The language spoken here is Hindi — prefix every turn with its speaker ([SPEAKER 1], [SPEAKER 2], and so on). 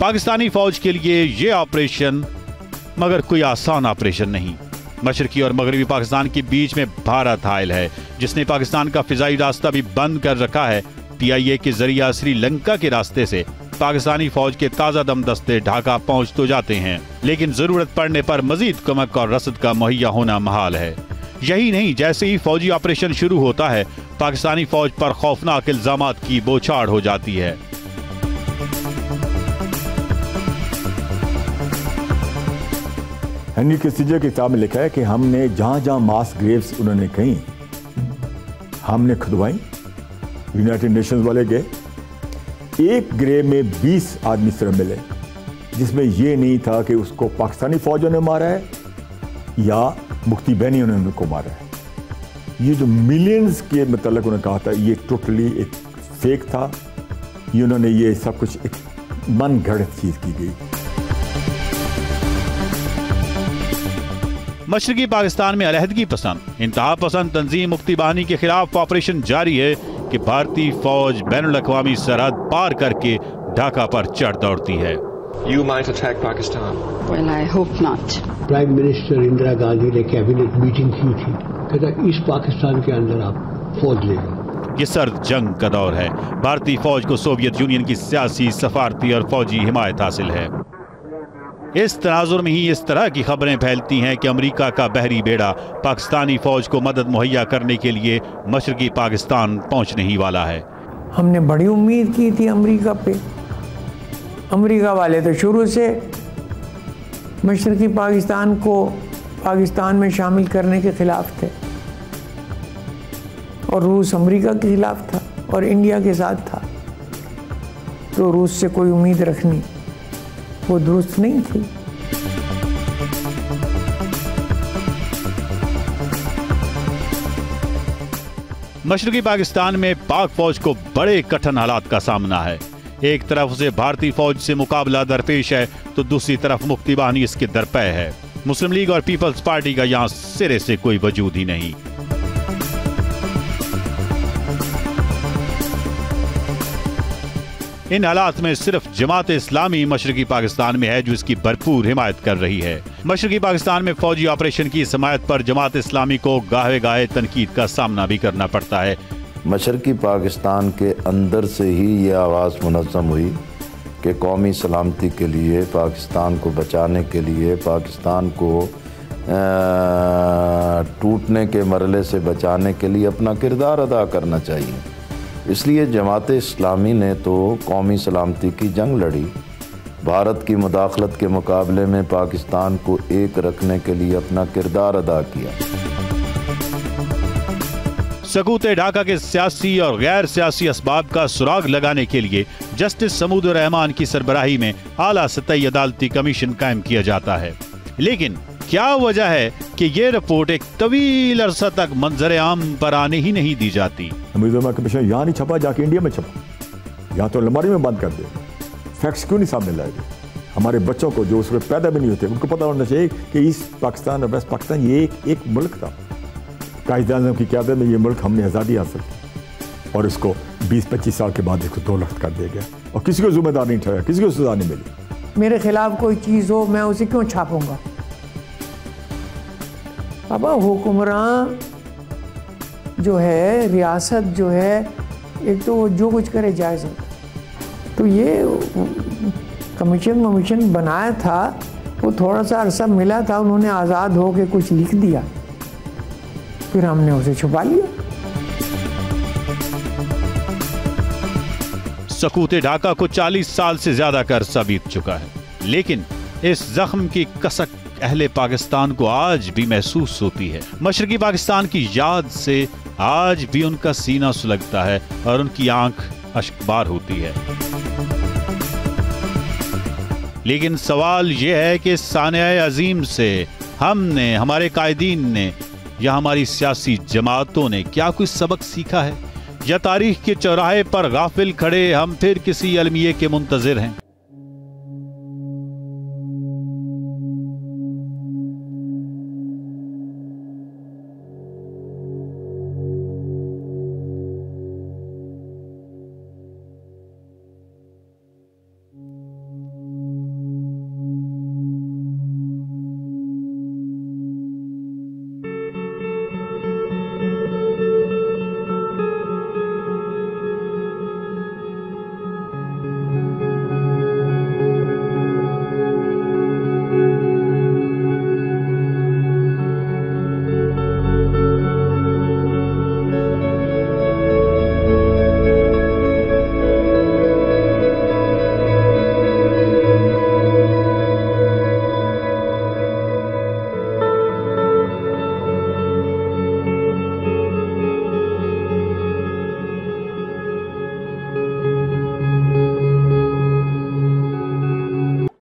[SPEAKER 1] पाकिस्तानी फौज के लिए ये ऑपरेशन मगर कोई आसान ऑपरेशन नहीं। मशरकी और मगरबी पाकिस्तान के बीच में भारत हाइल है, जिसने पाकिस्तान का फिजाई रास्ता भी बंद कर रखा है। PIA के जरिया श्रीलंका के रास्ते से पाकिस्तानी फौज के ताजा दम दस्ते ढाका पहुंच तो जाते हैं, लेकिन जरूरत पड़ने पर मजीद कमक और रसद का मुहैया होना महाल है। यही नहीं, जैसे ही फौजी ऑपरेशन शुरू होता है, पाकिस्तानी फौज पर खौफनाक इल्जामात की बौछार हो जाती है।
[SPEAKER 2] हेनरी किसिंजर की किताब में लिखा है कि हमने जहां जहां मास ग्रेव्स उन्होंने कहीं हमने खुदवाई। यूनाइटेड नेशंस वाले गए, एक ग्रेव में 20 आदमी सिर्फ मिले, जिसमें यह नहीं था कि उसको पाकिस्तानी फौजों ने मारा है या मुक्ति बहनियों ने उनको मारा है। ये जो मिलियंस के मतलब उन्होंने कहा था, ये टोटली एक फेक था। ये उन्होंने ये सब कुछ एक मन घड़त चीज की गई।
[SPEAKER 1] मशरकी पाकिस्तान में अलहदगी पसंद, इंतहा पसंद तंजीम मुक्ति बाहिनी के खिलाफ ऑपरेशन जारी है कि भारतीय फौज बैनुल अक़वामी सरहद पार करके ढाका पर चढ़ दौड़ती है।
[SPEAKER 3] You might attack Pakistan.
[SPEAKER 4] Well, I hope not.
[SPEAKER 5] Prime minister Indira Gandhi ने कैबिनेट मीटिंग की थी, कहता इस पाकिस्तान के अंदर आप फौज ले लो।
[SPEAKER 1] ये सर्द जंग का दौर है। भारतीय फौज को सोवियत यूनियन की सियासी, सफारती और फौजी हिमायत हासिल है। इस तनाजुर में ही इस तरह की खबरें फैलती हैं कि अमेरिका का बहरी बेड़ा पाकिस्तानी फौज को मदद मुहैया करने के लिए मशरकी पाकिस्तान पहुंचने ही वाला है।
[SPEAKER 6] हमने बड़ी उम्मीद की थी अमेरिका पे। अमेरिका वाले तो शुरू से मशरकी पाकिस्तान को पाकिस्तान में शामिल करने के खिलाफ थे, और रूस अमेरिका के खिलाफ था और इंडिया के साथ था, तो रूस से कोई उम्मीद रखनी वो दुरुस्त नहीं थी।
[SPEAKER 1] मशरकी पाकिस्तान में पाक फौज को बड़े कठिन हालात का सामना है। एक तरफ उसे भारतीय फौज से मुकाबला दरपेश है, तो दूसरी तरफ मुक्ति बाहिनी इसके दरपे है। मुस्लिम लीग और पीपल्स पार्टी का यहाँ सिरे से कोई वजूद ही नहीं। इन हालात में सिर्फ जमात इस्लामी मशरकी पाकिस्तान में है जो इसकी भरपूर हिमायत कर रही है। मशरकी पाकिस्तान में फौजी ऑपरेशन की हिमायत पर जमात इस्लामी को गाहे गाहे तनकीद का सामना भी करना पड़ता है।
[SPEAKER 7] मशरकी पाकिस्तान के अंदर से ही ये आवाज़ मुनज़्ज़म हुई कि कौमी सलामती के लिए, पाकिस्तान को बचाने के लिए, पाकिस्तान को टूटने के मरले से बचाने के लिए अपना किरदार अदा करना चाहिए। इसलिए जमात इस्लामी ने तो कौमी सलामती की जंग लड़ी। भारत की मुदाखलत के मुकाबले में पाकिस्तान को एक रखने के लिए अपना किरदार अदा किया।
[SPEAKER 1] सकूते ढाका के सियासी और गैर सियासी असबाब का सुराग लगाने के लिए जस्टिस समूदुर रहमान की सरबराही में आला सतही अदालती कमीशन कायम किया जाता है। लेकिन क्या वजह है कि ये रिपोर्ट एक तवील अरसा तक मंजर आम पर आने ही नहीं दी जाती?
[SPEAKER 2] कमीशन यहाँ नहीं छपा, जाके इंडिया में छपा, यहाँ तो अलमारी में बंद कर दे। फैक्ट्स क्यों नहीं सामने लाए? हमारे बच्चों को जो उसमें पैदा भी नहीं होते, उनको पता होना चाहिए कि ईस्ट पाकिस्तान और वेस्ट पाकिस्तान ये एक मुल्क था। कायद-ए-आज़म की क़यादत में ये मुल्क हमने आज़ादी हासिल की, और इसको 20-25 साल के बाद इसको 2 लाख कर दिया गया, और किसी को जिम्मेदार नहीं ठहराया, किसी को सजा नहीं मिली।
[SPEAKER 6] मेरे खिलाफ कोई चीज़ हो, मैं उसे क्यों छापूंगा? अब हुक्मरान जो है, रियासत जो है, एक तो जो कुछ करे जायज़ होता। तो ये कमीशन बनाया था, वो थोड़ा सा अरसा मिला था, उन्होंने आज़ाद हो के कुछ लिख दिया, फिर हमने उसे छुपा लिया।
[SPEAKER 1] सकूते ढाका को 40 साल से ज्यादा का अरसा बीत चुका है, लेकिन इस जख्म की कसक अहले पाकिस्तान को आज भी महसूस होती है। मशरकी पाकिस्तान की याद से आज भी उनका सीना सुलगता है और उनकी आंख अश्कबार होती है। लेकिन सवाल यह है कि सानिया अजीम से हमने, हमारे कायदीन ने या हमारी सियासी जमातों ने क्या कुछ सबक सीखा है, या तारीख के चौराहे पर गाफिल खड़े हम फिर किसी अलमिये के मुंतजिर हैं?